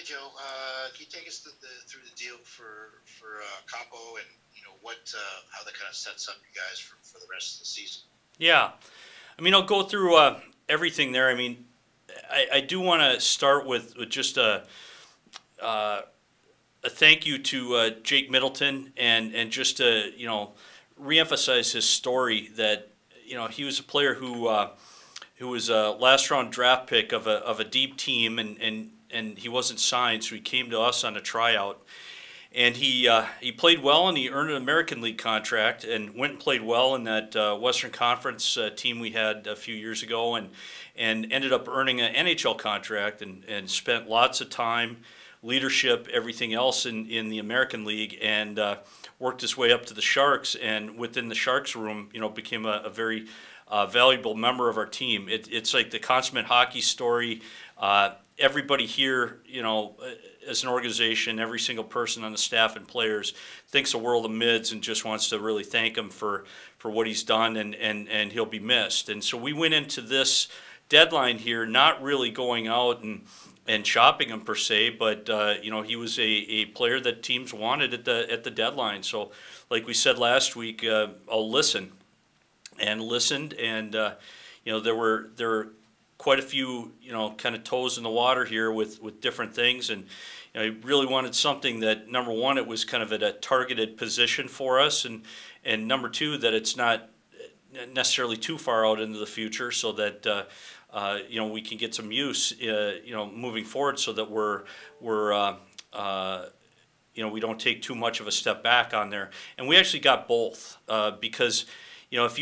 Joe. Can you take us through the deal for Capo and what how that kind of sets up you guys for the rest of the season? Yeah, I mean, I'll go through everything there. I mean, I do want to start with just a thank you to Jake Middleton and just to reemphasize his story that he was a player who was a last round draft pick of a deep team and he wasn't signed, so he came to us on a tryout. And he played well, and he earned an American League contract, and went and played well in that Western Conference team we had a few years ago, and ended up earning an NHL contract, and spent lots of time, leadership, everything else in the American League, and worked his way up to the Sharks, and within the Sharks room, became a very valuable member of our team. It's like the consummate hockey story. Everybody here, as an organization, every single person on the staff and players thinks the world of Mids and just wants to really thank him for what he's done, and he'll be missed. And so we went into this deadline here not really going out and shopping him per se, but he was a player that teams wanted at the deadline. So like we said last week, I'll listen, and listened, and there were quite a few kind of toes in the water here with different things, and I really wanted something that, number one, it was kind of at a targeted position for us, and number two, that it's not necessarily too far out into the future, so that we can get some use moving forward, so that we're we don't take too much of a step back on there. And we actually got both, because if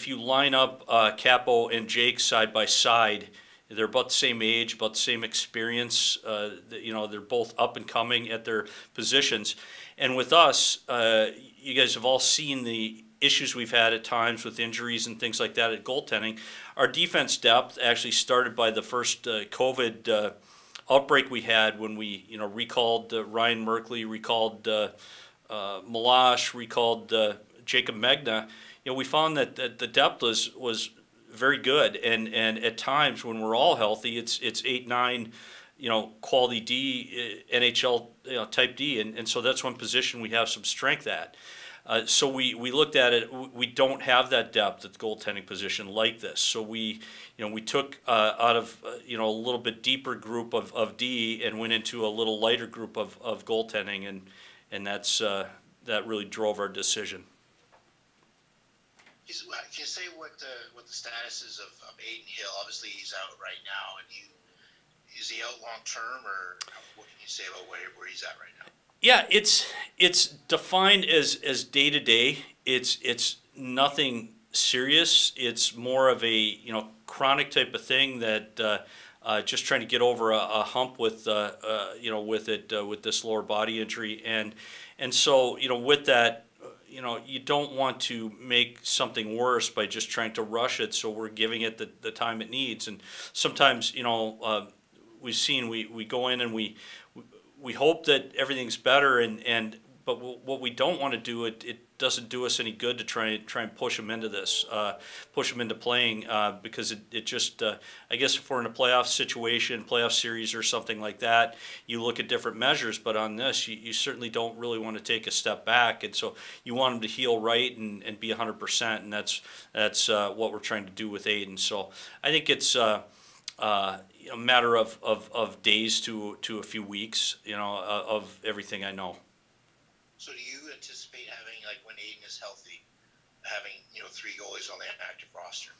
you line up Capo and Jake side by side, they're about the same age, about the same experience. They're both up and coming at their positions. And with us, you guys have all seen the issues we've had at times with injuries and things like that at goaltending. Our defense depth actually started by the first COVID outbreak we had, when we recalled Ryan Merkley, recalled Milosh, recalled Jacob Megna. We found that the depth was very good, and at times when we're all healthy, it's 8-9, quality D, NHL type D, and so that's one position we have some strength at. So we looked at it. We don't have that depth at the goaltending position like this. So we took out of a little bit deeper group of D and went into a little lighter group of goaltending, and that really drove our decision. Can you say what the status is of Adin Hill? Obviously, he's out right now, and is he out long term, or what can you say about where he's at right now? Yeah, it's defined as day to day. It's nothing serious. It's more of a chronic type of thing that just trying to get over a hump with with this lower body injury, and so with that. You don't want to make something worse by just trying to rush it, so we're giving it the time it needs. And sometimes, we've seen we go in and we hope that everything's better, but what we don't want to do, it doesn't do us any good to try and push them into this, push them into playing, because it just, I guess if we're in a playoff situation, playoff series or something like that, you look at different measures, but on this, you certainly don't really want to take a step back, and so you want them to heal right and be 100%, and that's what we're trying to do with Adin. So I think it's a matter of days to a few weeks, of everything I know. So do you anticipate having, like, when Adin is healthy, having 3 goalies on the active roster?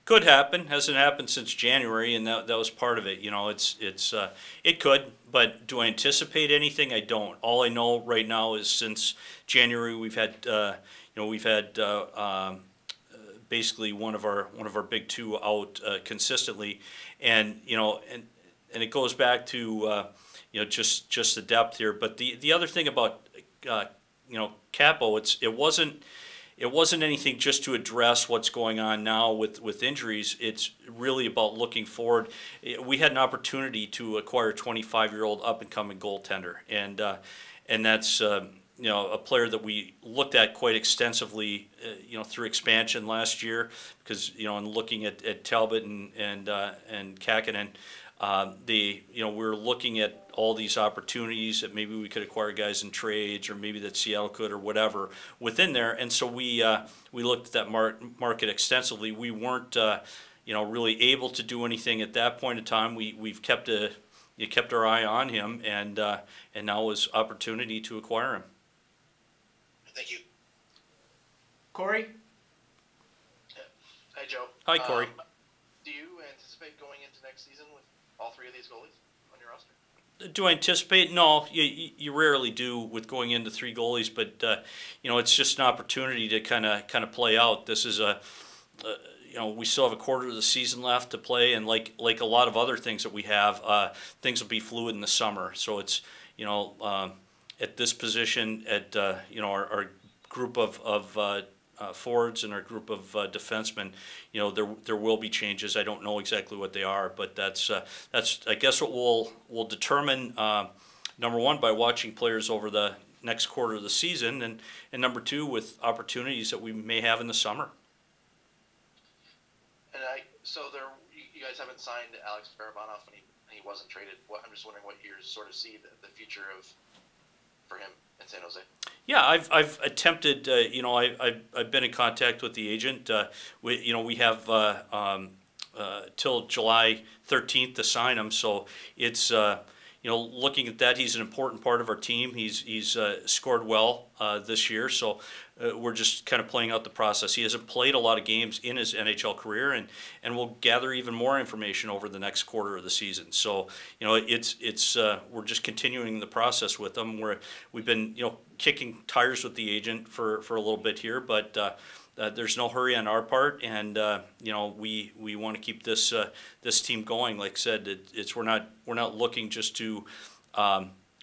Could happen. Hasn't happened since January, and that was part of it. It could, but do I anticipate anything? I don't. All I know right now is since January we've had basically one of our big two out consistently, and it goes back to just the depth here. But the other thing about Capo, it wasn't anything just to address what's going on now with injuries. It's really about looking forward. We had an opportunity to acquire a 25-year-old up-and-coming goaltender, and that's a player that we looked at quite extensively, through expansion last year, because in looking at Talbot and Kakkonen, we're looking at all these opportunities that maybe we could acquire guys in trades, or maybe that Seattle could, or whatever within there. And so we looked at that market extensively. We weren't really able to do anything at that point in time. We've kept our eye on him, and now is opportunity to acquire him. Thank you. Corey? Hey, Joe. Hi, Corey. Do you anticipate going into next season with all three of these goalies on your roster? Do I anticipate? No, you rarely do with going into three goalies, but it's just an opportunity to kind of play out. This is we still have a quarter of the season left to play, and like a lot of other things that we have, things will be fluid in the summer. So it's at this position, at our group of forwards and our group of defensemen, there will be changes. I don't know exactly what they are, but that's I guess what we'll determine, number one, by watching players over the next quarter of the season, and number two, with opportunities that we may have in the summer. And you guys haven't signed Alex Barabanov, and he wasn't traded. I'm just wondering what you sort of see the future for him in San Jose. Yeah, I've attempted. I've been in contact with the agent. We have till July 13th to sign him. So it's looking at that, he's an important part of our team. He's scored well this year. So we're just kind of playing out the process. He hasn't played a lot of games in his NHL career, and we'll gather even more information over the next quarter of the season. So we're just continuing the process with him. We've been kicking tires with the agent for a little bit here, but there's no hurry on our part, and we want to keep this team going. Like I said, we're not looking just to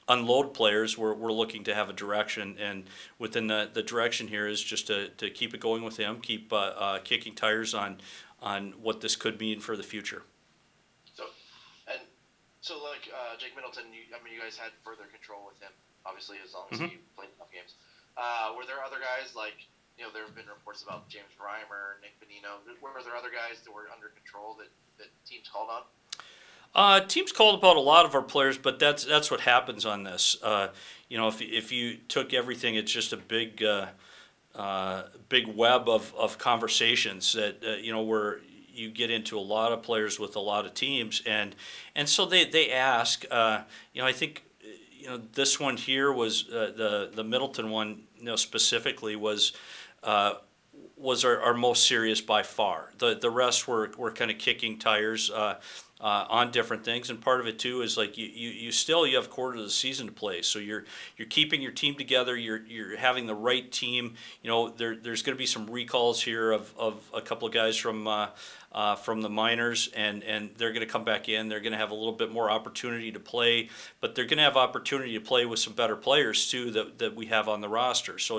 unload players. We're looking to have a direction, and within the direction here is just to keep it going with him, keep kicking tires on what this could mean for the future. So like Jake Middleton, you guys had further control with him, obviously, as long as he played enough games. Were there other guys like, there have been reports about James Reimer, Nick Bonino. Were there other guys that were under control that teams called on? Teams called about a lot of our players, but that's what happens on this. If you took everything, it's just a big web of conversations that where you get into a lot of players with a lot of teams, and so they ask. I think this one here was the Middleton one. Specifically was our most serious by far. The rest were kind of kicking tires on different things, and part of it too is like you have a quarter of the season to play, so you're keeping your team together. You're having the right team. There's going to be some recalls here of a couple of guys from the minors, and they're going to come back in. They're going to have a little bit more opportunity to play, but they're going to have opportunity to play with some better players too that we have on the roster. So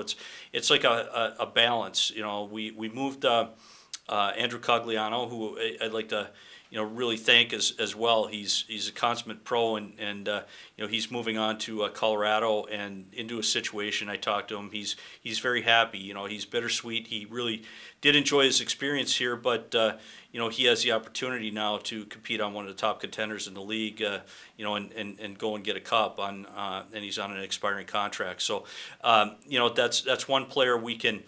it's like a balance. We moved Andrew Cogliano, who I'd like to really thank as well. He's a consummate pro, and he's moving on to Colorado and into a situation. I talked to him. He's very happy. He's bittersweet. He really did enjoy his experience here, but he has the opportunity now to compete on one of the top contenders in the league, and go and get a cup and he's on an expiring contract. So that's one player we can.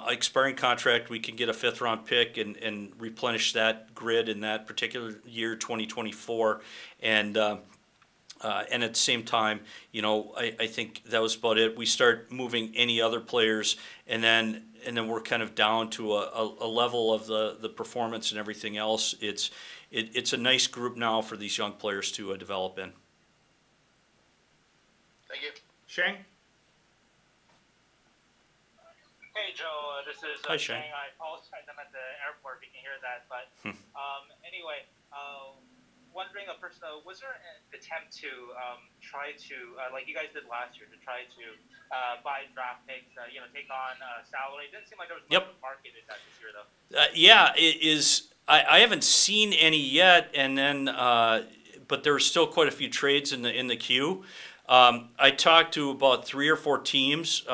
Expiring contract, we can get a 5th-round pick and replenish that grid in that particular year, 2024, and at the same time, I think that was about it. We start moving any other players, and then we're kind of down to a level of the performance and everything else. It's a nice group now for these young players to develop in. Thank you. Shane? Hey Joe, this is Hi, Shane. I apologize, I'm at the airport if you can hear that, but anyway, wondering first, was there an attempt to try to, like you guys did last year, to try to buy draft picks, take on salary? It didn't seem like there was much of a market in that this year, though. Yeah, it is. I haven't seen any yet, and then but there are still quite a few trades in the queue. I talked to about 3 or 4 teams.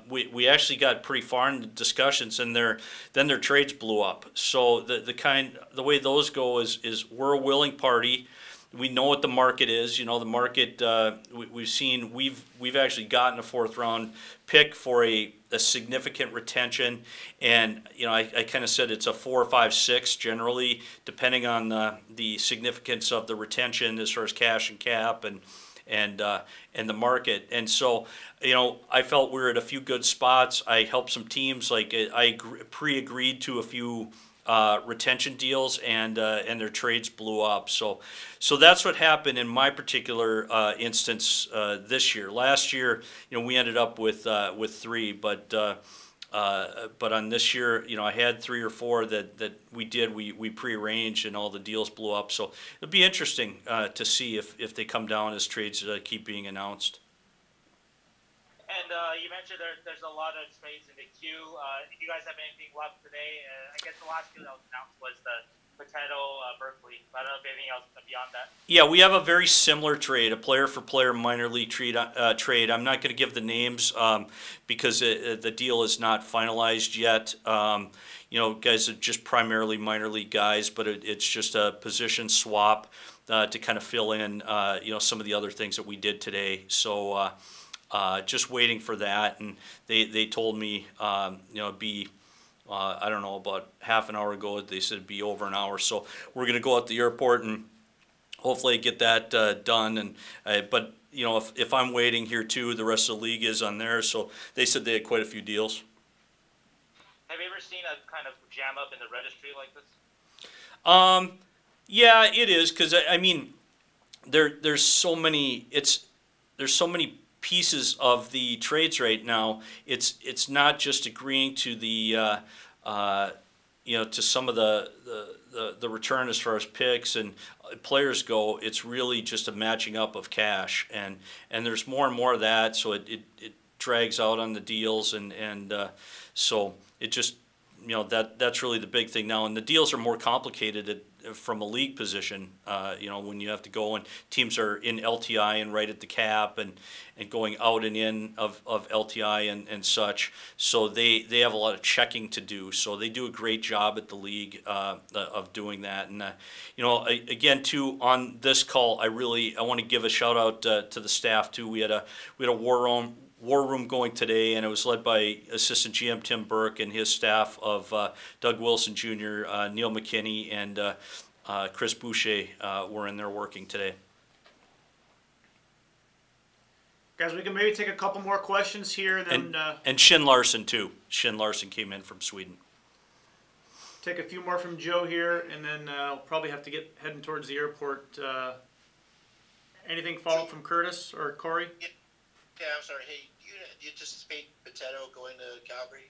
We actually got pretty far in the discussions, and then their trades blew up. So the way those go is we're a willing party. we know what the market is. You know, the market, we've actually gotten a 4th round pick for a significant retention, and you know, I kind of said it's a 4, 5, 6 generally, depending on the significance of the retention as far as cash and cap and the market. And so, you know, I felt we were at a few good spots. I helped some teams, like I pre-agreed to a few retention deals, and their trades blew up. So that's what happened in my particular instance this year. Last year, you know, we ended up with 3, but on this year, you know, I had 3 or 4 that we prearranged, and all the deals blew up. So it'll be interesting to see if they come down as trades keep being announced. And you mentioned there's a lot of trades in the queue. Do you guys have anything left today? I guess the last deal that was announced was the Potato Berkeley. I don't know if anything else beyond that. Yeah, we have a very similar trade, a player-for-player minor league trade. I'm not going to give the names because the deal is not finalized yet. You know, guys are just primarily minor league guys, but it's just a position swap to kind of fill in, you know, some of the other things that we did today. So. Just waiting for that, and they told me, you know, it'd be, I don't know, about half an hour ago, they said it'd be over an hour. So we're going to go out the airport and hopefully get that done. And but, you know, if I'm waiting here too, the rest of the league is on there. So they said they had quite a few deals. Have you ever seen a kind of jam up in the registry like this? Yeah, it is, because I mean, there's so many pieces of the trades right now. It's not just agreeing to the you know, to some of the return as far as picks and players go. It's really just a matching up of cash, and there's more and more of that. So it drags out on the deals, and so it just, you know, that's really the big thing now. And the deals are more complicated from a league position, you know, when you have to go and teams are in LTI and right at the cap and going out and in of LTI and such. So they have a lot of checking to do. So they do a great job at the league of doing that. And, you know, again, too, on this call, I want to give a shout out to the staff, too. We had a war room going today, and it was led by Assistant GM Tim Burke and his staff of Doug Wilson Jr., Neil McKinney, and Chris Boucher were in there working today. Guys, we can maybe take a couple more questions here. Then, and Shin Larson, too. Shin Larson came in from Sweden. Take a few more from Joe here, and then I'll probably have to get heading towards the airport. Anything follow up from Curtis or Corey? Yeah, I'm sorry. Hey, do you anticipate Potato going to Calgary?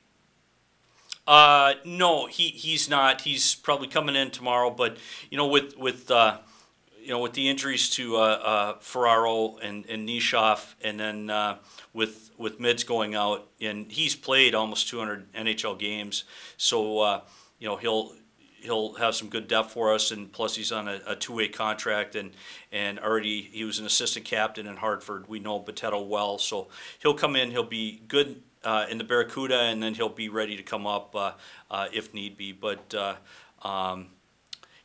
No, he's not. He's probably coming in tomorrow. But you know, with you know, with the injuries to Ferraro and Nishoff, and then with Mids going out, and he's played almost 200 NHL games, so you know, he'll have some good depth for us, and plus he's on a two-way contract, and already he was an assistant captain in Hartford. We know Potato well, so he'll come in. He'll be good in the Barracuda, and then he'll be ready to come up if need be. But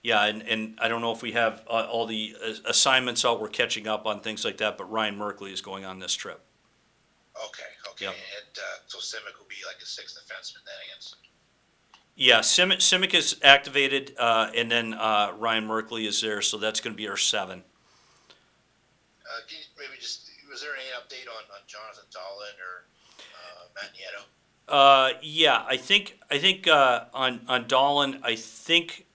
yeah, and I don't know if we have all the assignments out. We're catching up on things like that, but Ryan Merkley is going on this trip. Okay. Yep. And so Simic will be like a sixth defenseman then, I guess. Yeah, Simic is activated, and then Ryan Merkley is there, so that's going to be our 7. Can you maybe just, was there any update on Jonathan Dahlin or Matt Nieto? Yeah, I think on Dahlin, I think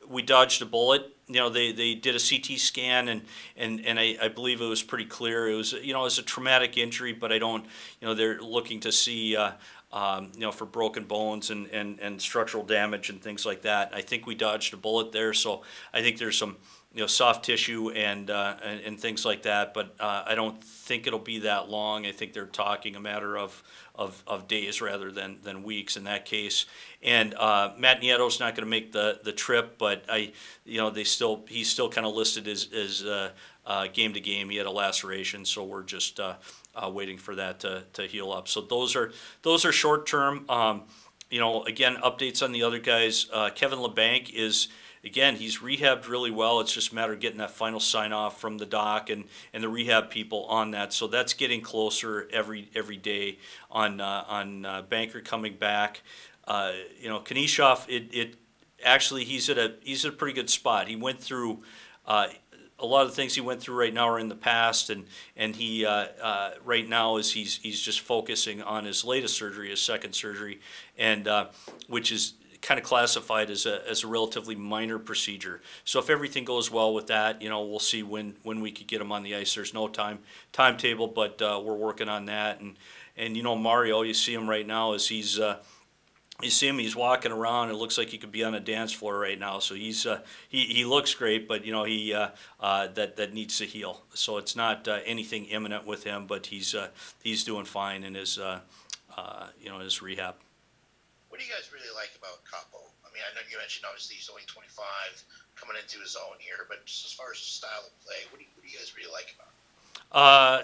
we dodged a bullet. You know, they did a CT scan, and I believe it was pretty clear. It was, you know, it was a traumatic injury, but I don't, you know, they're looking to see, you know, for broken bones and structural damage and things like that. I think we dodged a bullet there, so I think there's some, you know, soft tissue and things like that, but I don't think it'll be that long. I think they're talking a matter of days rather than weeks in that case. And Matt Nieto's not going to make the trip, but you know, he's still kind of listed as game to game. He had a laceration, so we're just waiting for that to heal up. So those are short term. You know, again, updates on the other guys. Kevin Labanc is again, he's rehabbed really well. It's just a matter of getting that final sign off from the doc and the rehab people on that. So that's getting closer every day on Banker coming back. Knyzhov, it actually he's at a pretty good spot. He went through a lot of the things he went through right now are in the past, and he right now he's just focusing on his latest surgery, his second surgery, and which is kind of classified as a relatively minor procedure. So if everything goes well with that, we'll see when we could get him on the ice. There's no timetable, but we're working on that. And Mario, you see him right now as he's walking around. It looks like he could be on a dance floor right now. So he looks great, but he that needs to heal. So it's not anything imminent with him, but he's doing fine in his his rehab. What do you guys really like about Capo? I mean, I know you mentioned obviously he's only 25, coming into his own here, but just as far as style of play, what do you guys really like about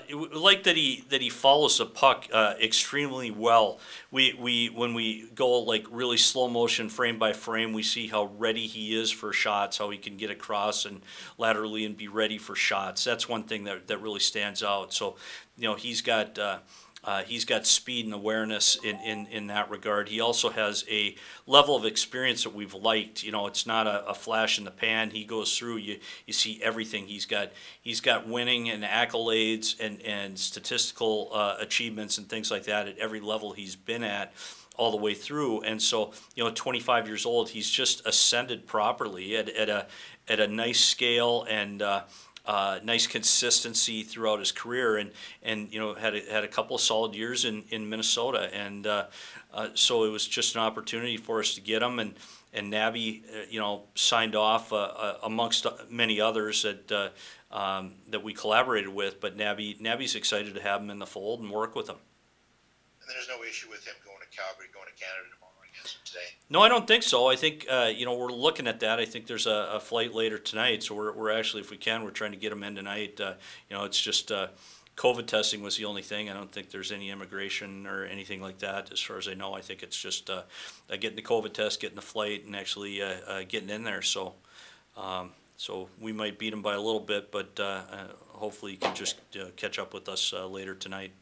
him? Like that he follows the puck extremely well. When we go like really slow motion, frame by frame, we see how ready he is for shots, how he can get across and laterally and be ready for shots. That's one thing that really stands out. So, he's got speed and awareness in that regard. He also has a level of experience that we've liked. It's not a flash in the pan. He goes through. You see everything. He's got winning and accolades and statistical achievements and things like that at every level he's been at all the way through. And so, 25 years old, he's just ascended properly at a nice scale and nice consistency throughout his career, and had a couple of solid years in Minnesota, and so it was just an opportunity for us to get him, and Nabby signed off amongst many others that we collaborated with, but Nabby's excited to have him in the fold and work with him. And there's no issue with him going to Calgary, going to Canada tomorrow, I guess, today. No, I don't think so. I think we're looking at that. I think there's a flight later tonight, so we're actually, if we can, we're trying to get him in tonight. It's just COVID testing was the only thing. I don't think there's any immigration or anything like that, as far as I know. I think it's just getting the COVID test, getting the flight, and actually getting in there. So, so we might beat him by a little bit, but hopefully you can just catch up with us later tonight.